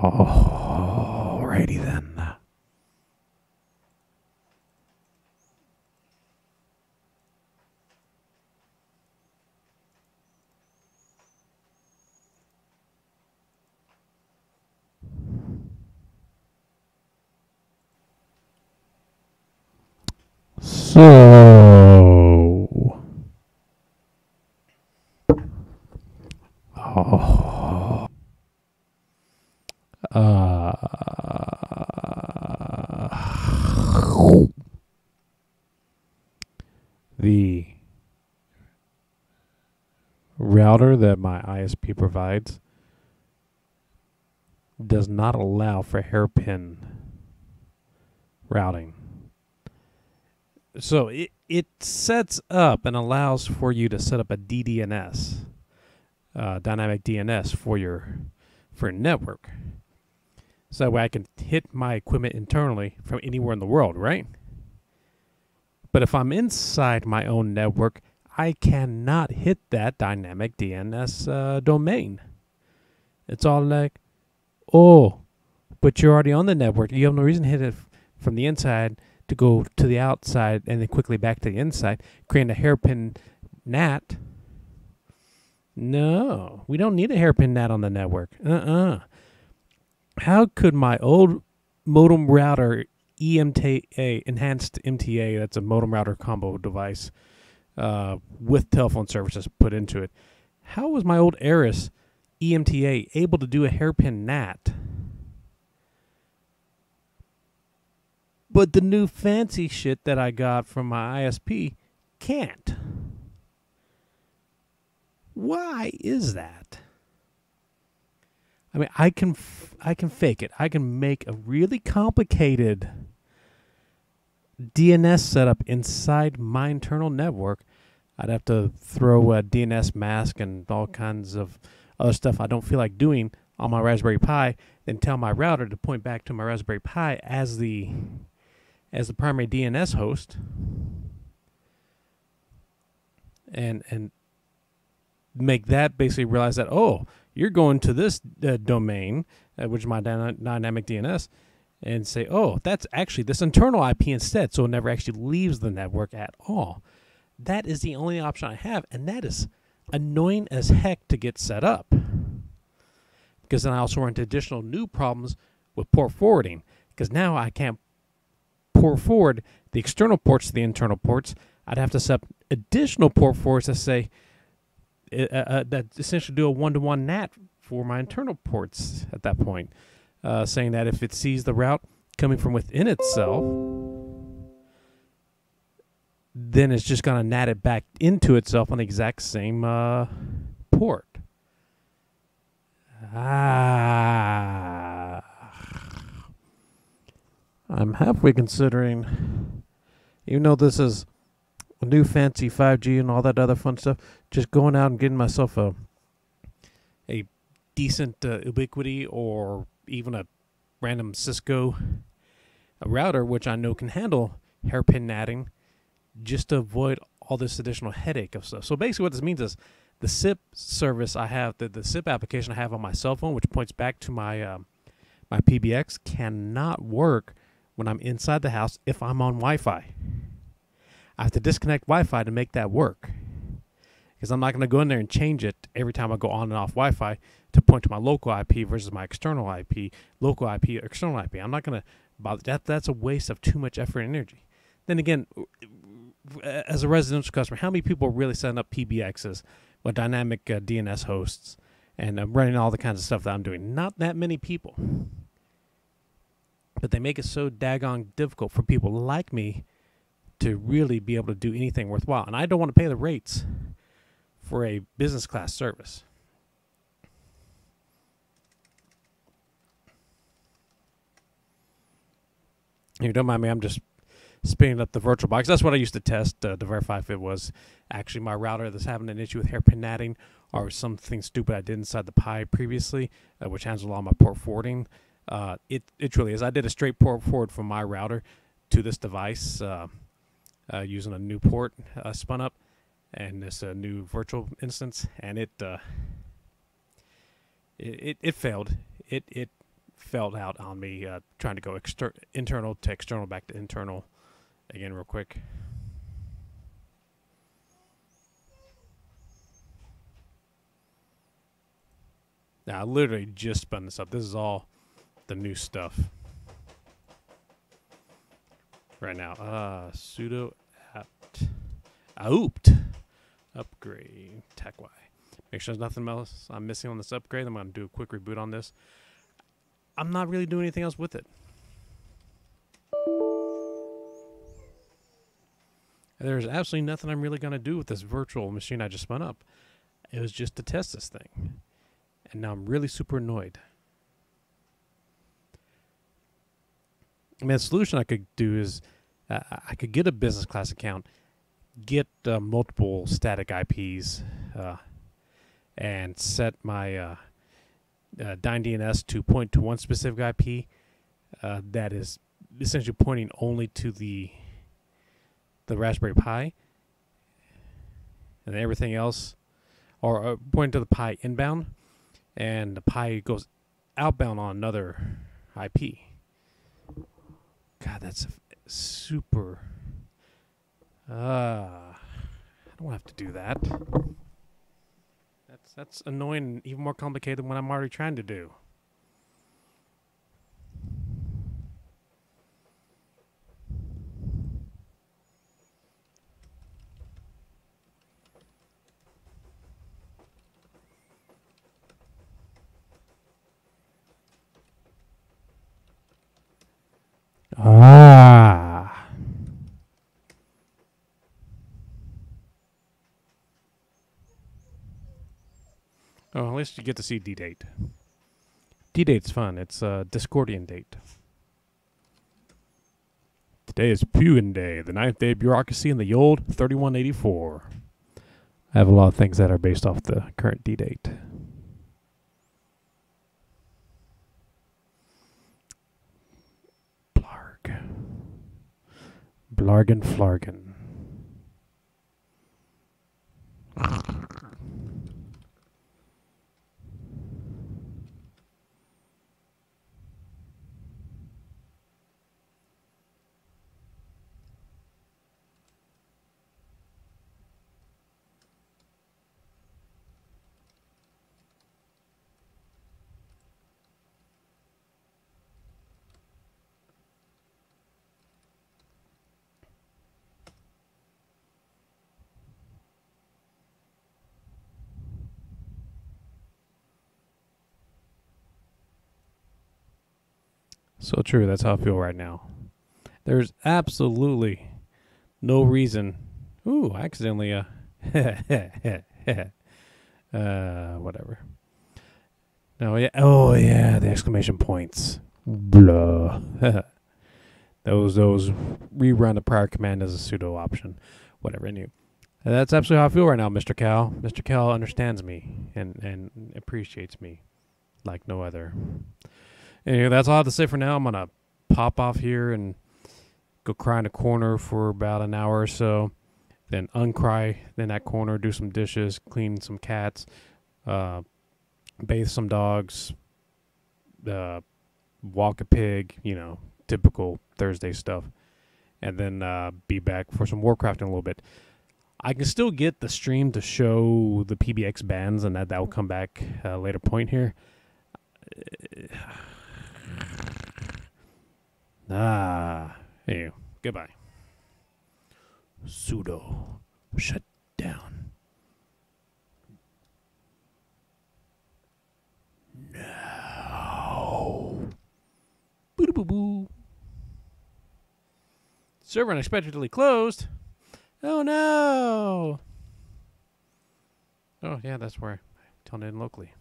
Alrighty then. So, the router that my ISP provides does not allow for hairpin routing. So it sets up and allows for you to set up a DDNS, dynamic DNS for your network. So that way I can hit my equipment internally from anywhere in the world, right? But if I'm inside my own network, I cannot hit that dynamic DNS domain. It's all like, oh, but you're already on the network. You have no reason to hit it from the inside to go to the outside and then quickly back to the inside, creating a hairpin NAT. No, we don't need a hairpin NAT on the network. How could my old modem router EMTA, enhanced MTA, that's a modem router combo device with telephone services put into it, how was my old Eris EMTA able to do a hairpin NAT? But the new fancy shit that I got from my ISP can't. Why is that? I mean, I can fake it. I can make a really complicated DNS setup inside my internal network. I'd have to throw a DNS mask and all kinds of other stuff I don't feel like doing on my Raspberry Pi, then tell my router to point back to my Raspberry Pi as the primary DNS host, and make that basically realize that, oh, you're going to this domain, which is my dynamic DNS, and say, oh, that's actually this internal IP instead, so it never actually leaves the network at all. That is the only option I have, and that is annoying as heck to get set up. Because then I also run into additional new problems with port forwarding, because now I can't port forward the external ports to the internal ports. I'd have to set up additional port forwards to say that essentially do a one-to-one NAT for my internal ports at that point, saying that if it sees the route coming from within itself, then it's just going to NAT it back into itself on the exact same port. I'm halfway considering, even though this is a new fancy 5G and all that other fun stuff, just going out and getting myself a decent Ubiquiti or even a random Cisco router, which I know can handle hairpin natting, just to avoid all this additional headache of stuff. So basically what this means is the SIP service I have, the SIP application I have on my cell phone, which points back to my my PBX, cannot work when I'm inside the house if I'm on Wi-Fi. I have to disconnect Wi-Fi to make that work, because I'm not going to go in there and change it every time I go on and off Wi-Fi to point to my local IP versus my external IP, local IP, external IP. I'm not going to bother. That's a waste of too much effort and energy. Then again, as a residential customer, how many people are really setting up PBXs with dynamic DNS hosts and running all the kinds of stuff that I'm doing? Not that many people. But they make it so daggone difficult for people like me to really be able to do anything worthwhile. And I don't want to pay the rates for a business class service. You don't mind me, I'm just spinning up the virtual box. That's what I used to test to verify if it was actually my router that's having an issue with hairpin natting or something stupid I did inside the Pi previously, which handles all my port forwarding. It truly is. I did a straight port forward from my router to this device using a new port spun up and this new virtual instance, and it failed. It felt out on me trying to go internal to external back to internal again real quick. Now, I literally just spun this up. This is all the new stuff right now. Sudo apt upgrade TechY. Make sure there's nothing else I'm missing on this upgrade. I'm going to do a quick reboot on this. I'm not really doing anything else with it. There's absolutely nothing I'm really going to do with this virtual machine I just spun up. It was just to test this thing. And now I'm really super annoyed. I mean, the solution I could do is I could get a business class account, get multiple static IPs, and set my Dyn DNS to point to one specific IP that is essentially pointing only to the Raspberry Pi, and everything else, or pointing to the Pi inbound, and the Pi goes outbound on another IP. God, that's super. I don't have to do that. That's annoying and even more complicated than what I'm already trying to do. Oh, at least you get to see D-Date. D-Date's fun. It's a Discordian date. Today is Pewin Day, the 9th day of bureaucracy in the old 3184. I have a lot of things that are based off the current D-Date. Blargen Flargen. So true. That's how I feel right now. There's absolutely no reason. Ooh, I accidentally, whatever. No, yeah. Oh, yeah. The exclamation points. Blah. those rerun the prior command as a sudo option. Whatever. Anyway, that's absolutely how I feel right now, Mr. Cal. Mr. Cal understands me and appreciates me like no other. Anyway, that's all I have to say for now. I'm going to pop off here and go cry in a corner for about an hour or so. Then uncry in that corner, do some dishes, clean some cats, bathe some dogs, walk a pig, typical Thursday stuff. And then be back for some Warcrafting a little bit. I can still get the stream to show the PBX bans, and that will come back at a later point here. Anyway, goodbye. Sudo shut down. No. Boo-boo-boo. Server unexpectedly closed. Oh no. Oh yeah, that's where I tuned in locally.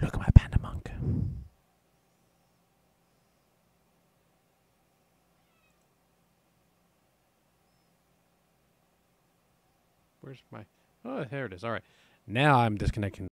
Look at my panda monk. Where's my... Oh, there it is. All right. Now I'm disconnecting.